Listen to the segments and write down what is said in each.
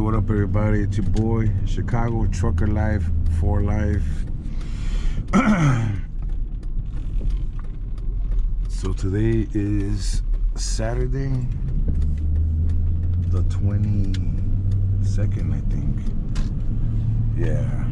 what up, everybody? It's your boy, Chicago Trucker Life for Life. So today is Saturday, the 22nd, I think. Yeah,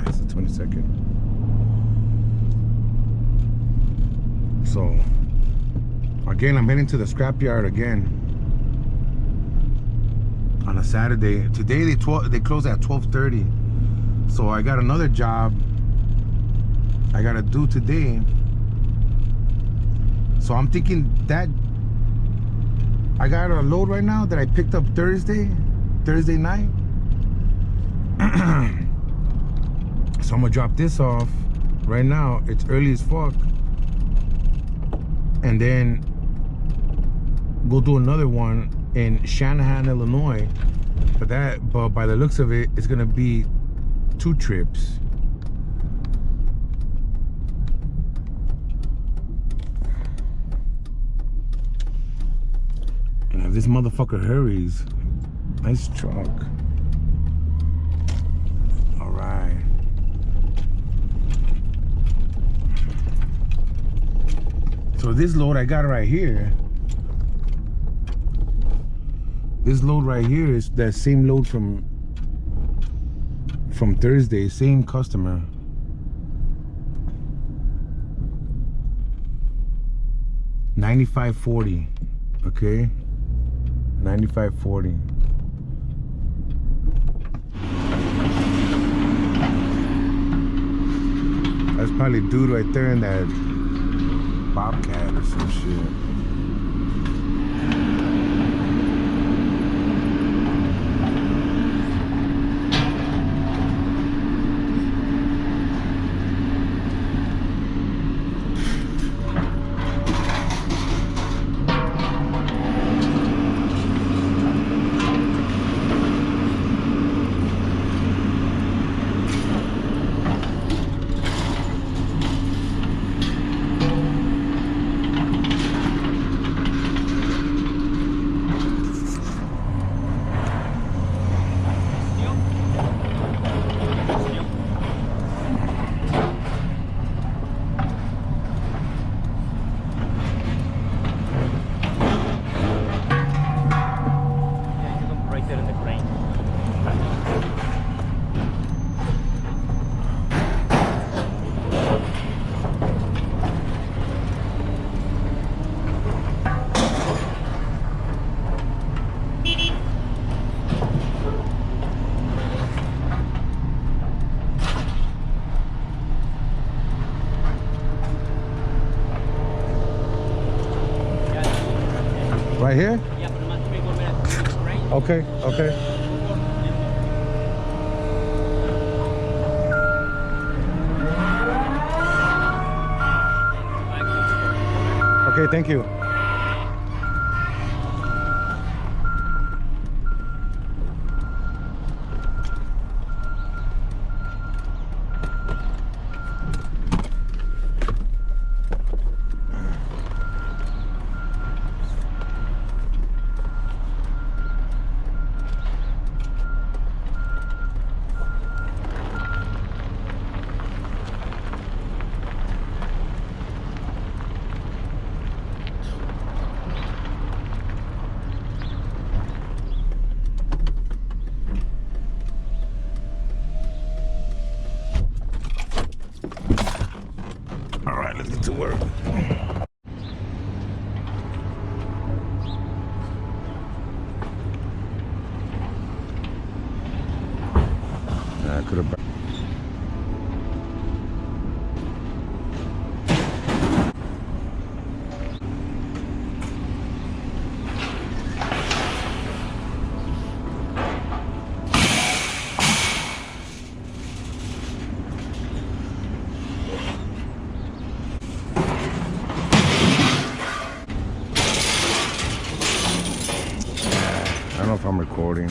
it's the 22nd. So, again, I'm heading to the scrapyard again. On a Saturday. Today they close at 12:30. So I got another job I gotta do today. So I'm thinking that I got a load right now that I picked up Thursday night. So I'm gonna drop this off right now. It's early as fuck. And then go do another one in Shanahan, Illinois. But by the looks of it, it's gonna be 2 trips. And if this motherfucker hurries, nice truck. All right. So this load I got right here. This load right here is that same load from Thursday, same customer. $95.40, okay? $95.40. That's probably dude right there in that Bobcat or some shit. Right here? Yeah, but it must be 1 minute. Right? Okay, okay. Okay, thank you. All right, let's get to work. I could have. I don't know if I'm recording.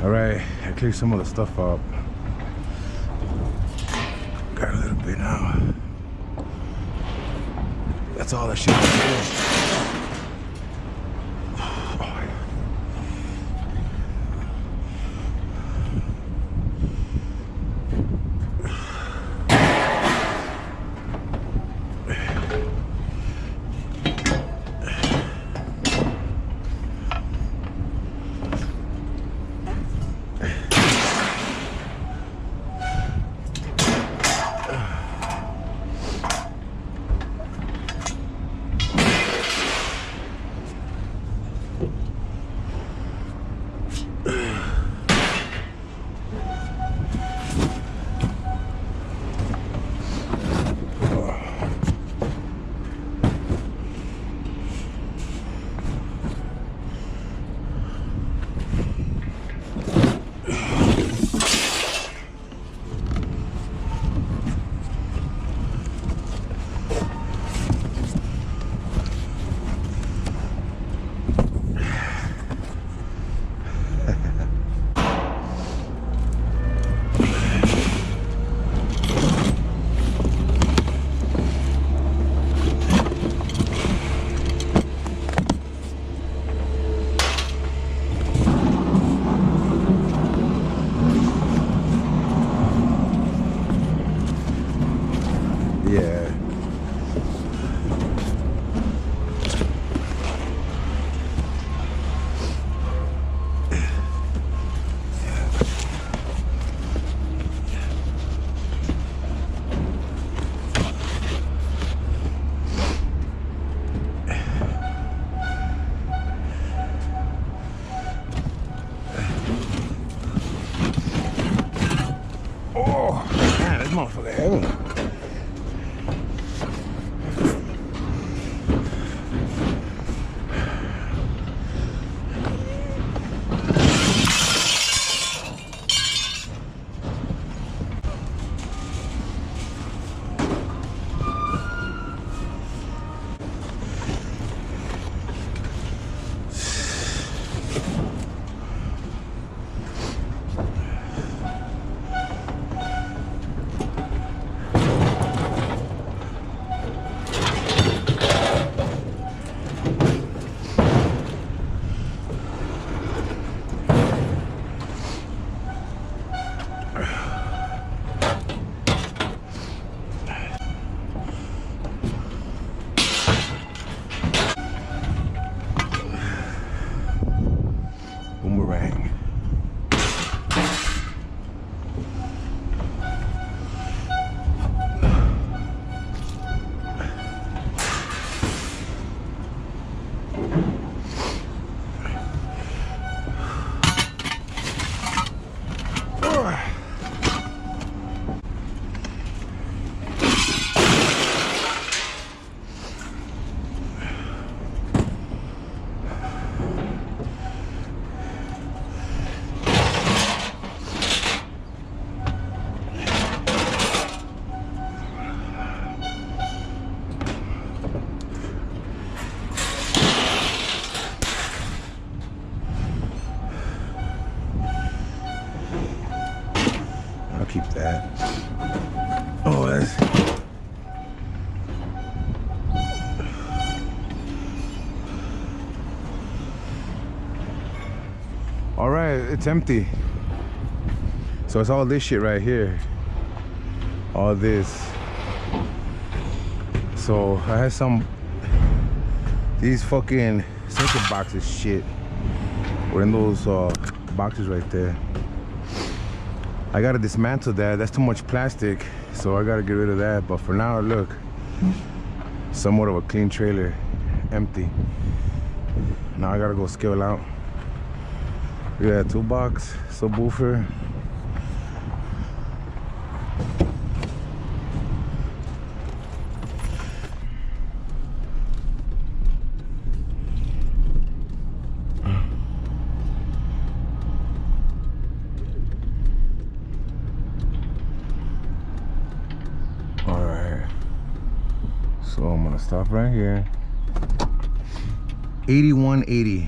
All right, I cleared some of the stuff up. Got a little bit now. That's all that shit is. Yeah. Oh, man, this motherfucker heavy. Boomerang. I'll keep that. Oh, that's... All right, it's empty. So it's all this shit right here. All this. So I had some... These fucking circuit boxes shit were in those boxes right there. I gotta dismantle that. That's too much plastic, so I gotta get rid of that. But for now, look, somewhat of a clean trailer, empty. Now I gotta go scale out. We got a toolbox, subwoofer. So I'm gonna stop right here. 8180.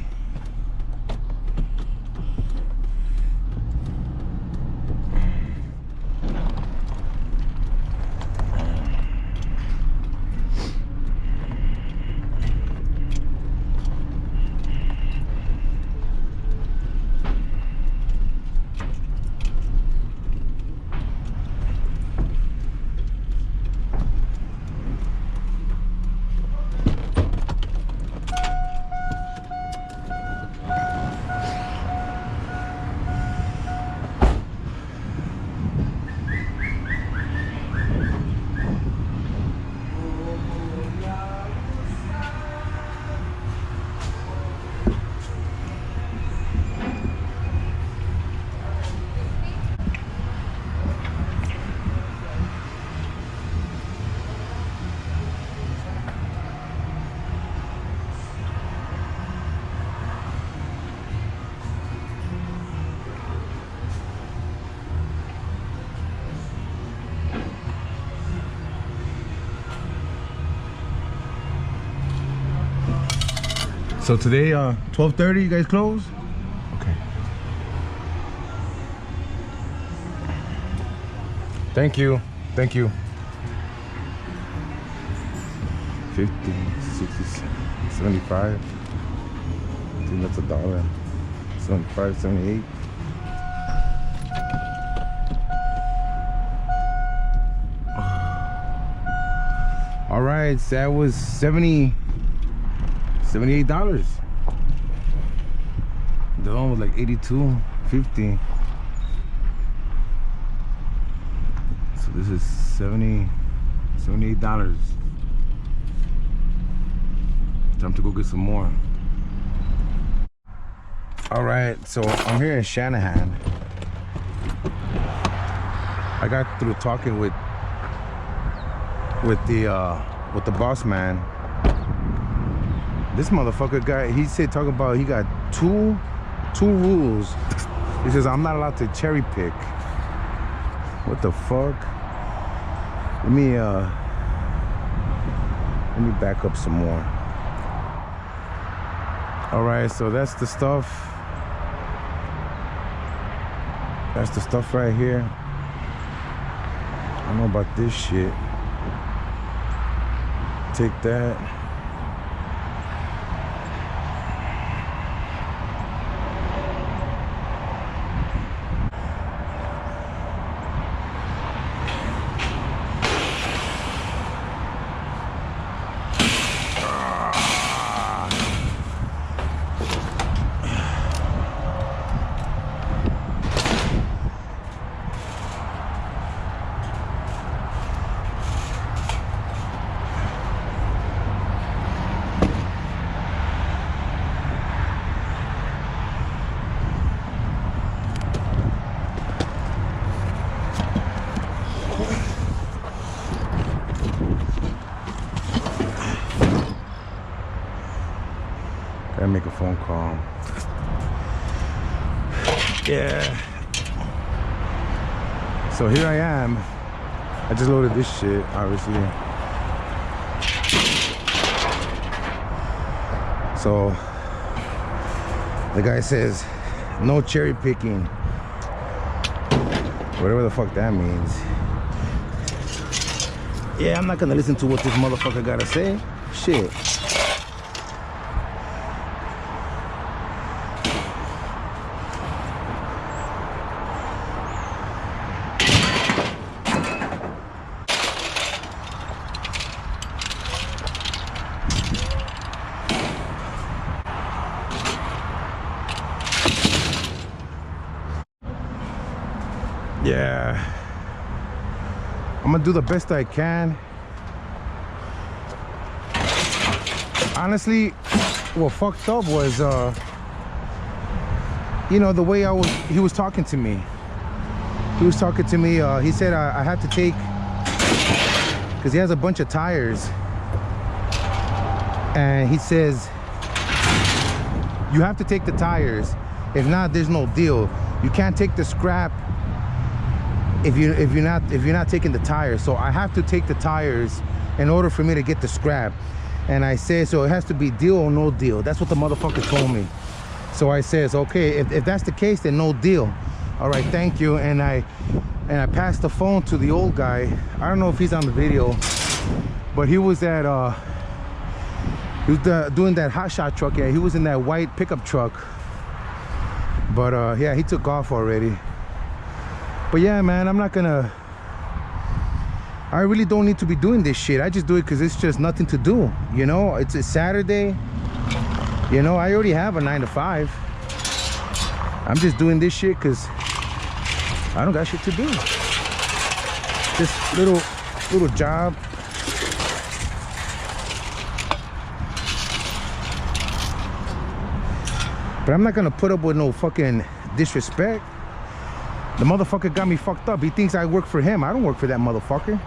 So today, 12:30, you guys close? Okay. Thank you. Thank you. 50, 60, 75. I think that's $1. 75, 78. All right, so that was $78. The one was like $82.50. So this is $78. Time to go get some more. All right, so I'm here in Shanahan. I got through talking with the boss man. This motherfucker guy, he said talking about he got two rules. He says I'm not allowed to cherry pick. What the fuck? Let me back up some more. All right, so that's the stuff. That's the stuff right here. I don't know about this shit. Take that. Gotta make a phone call. Yeah. So here I am. I just loaded this shit, obviously. So the guy says, no cherry picking. Whatever the fuck that means. Yeah, I'm not gonna listen to what this motherfucker gotta say. Shit. Yeah, I'm gonna do the best I can. Honestly, what fucked up was, you know, the way he was talking to me. He was talking to me, he said I had to take, because he has a bunch of tires. And he says, you have to take the tires. If not, there's no deal. You can't take the scrap if you're not taking the tires. So I have to take the tires in order for me to get the scrap. And I said, so it has to be deal or no deal. That's what the motherfucker told me. So I says, okay, if that's the case, then no deal. All right, thank you. And I passed the phone to the old guy. I don't know if he's on the video, but he was at doing that hot shot truck. Yeah, he was in that white pickup truck. But yeah, he took off already. But yeah, man, I really don't need to be doing this shit. I just do it because it's just nothing to do, you know. It's a Saturday, you know. I already have a 9 to 5. I'm just doing this shit because I don't got shit to do. This little job. But I'm not gonna put up with no fucking disrespect. The motherfucker got me fucked up. He thinks I work for him. I don't work for that motherfucker.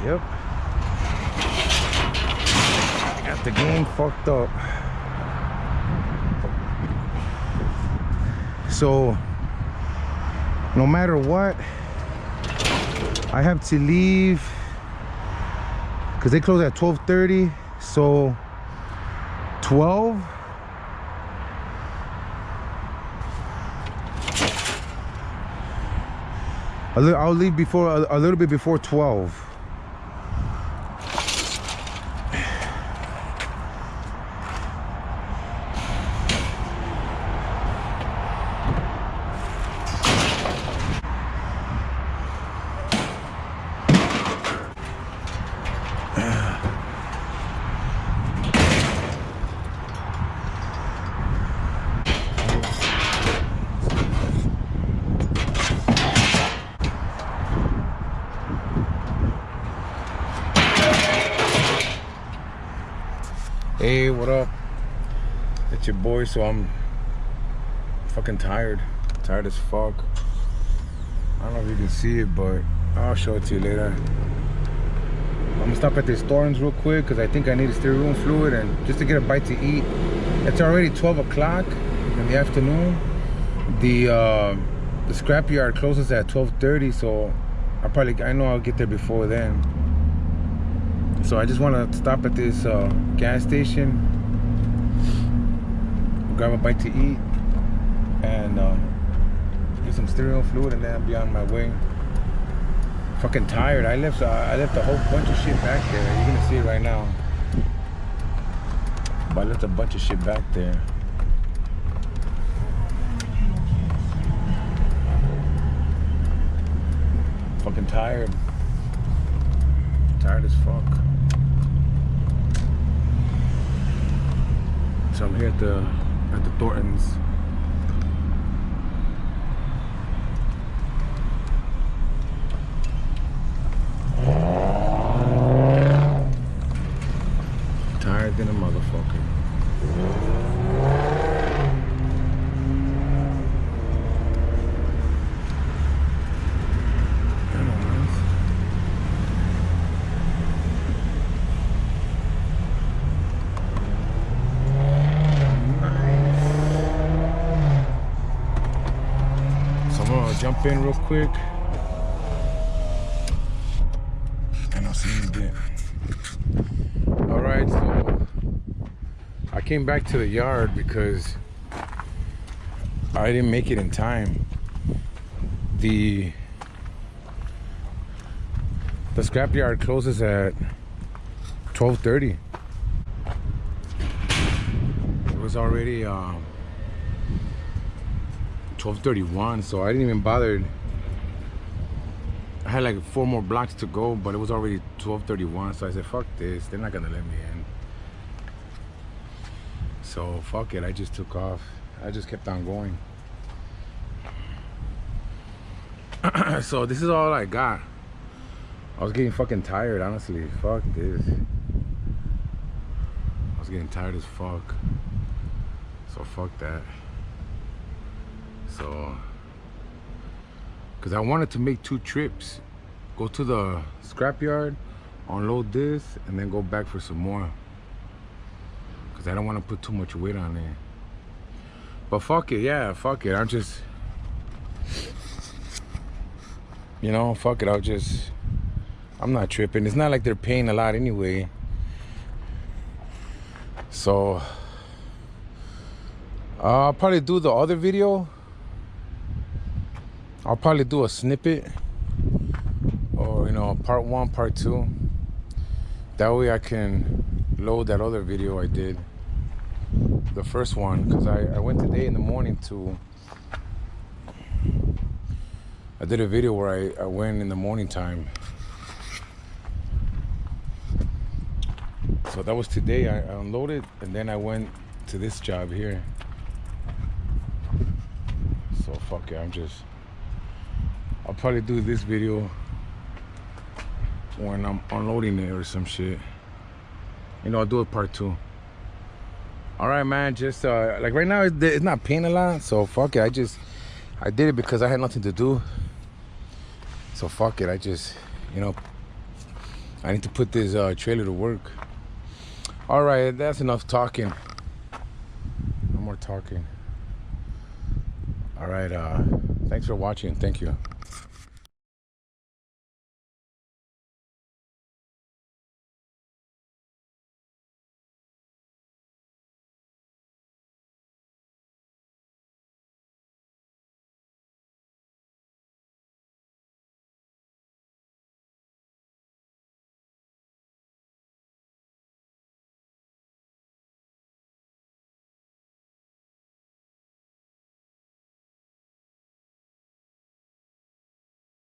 Yep. Got the game fucked up. So, no matter what, I have to leave because they close at 12:30, so 12. I'll leave before a little bit before 12. Hey, what up? It's your boy. So I'm fucking tired as fuck. I don't know if you can see it, but I'll show it to you later. I'm gonna stop at this Thorns real quick because I think I need a steering wheel fluid and just to get a bite to eat. It's already 12 o'clock in the afternoon. The scrapyard closes at 12:30, so I know I'll get there before then. So I just want to stop at this gas station, grab a bite to eat, and get some steering wheel fluid, and then I'll be on my way. Fucking tired. I left a whole bunch of shit back there. You're gonna see it right now. But I left a bunch of shit back there. Fucking tired. Tired as fuck. So I'm here at the Thorntons. Tired than a motherfucker. Jump in real quick and I'll see you again. All right, so I came back to the yard because I didn't make it in time. The scrapyard closes at 12:30. It was already 12:31, so I didn't even bother. I had like 4 more blocks to go, but it was already 12:31, so I said fuck this, they're not gonna let me in. So fuck it, I just took off. I just kept on going. So this is all I got. I was getting fucking tired, honestly. Fuck this. I was getting tired as fuck. So fuck that. So, because I wanted to make 2 trips. Go to the scrapyard, unload this, and then go back for some more. Because I don't want to put too much weight on it. But fuck it, yeah, fuck it. I'm just, you know, fuck it. I'm not tripping. It's not like they're paying a lot anyway. So, I'll probably do the other video. I'll probably do a snippet, or, you know, part 1, part 2. That way I can load that other video I did, the first one, because I went today in the morning I did a video where I went in the morning time. So that was today. I unloaded, and then I went to this job here. So fuck it, I'll probably do this video when I'm unloading it or some shit. You know, I'll do it part 2. All right, man. Just like right now, it's not paying a lot, so fuck it. I did it because I had nothing to do. So fuck it. You know, I need to put this trailer to work. All right, that's enough talking. No more talking. All right. Thanks for watching. Thank you.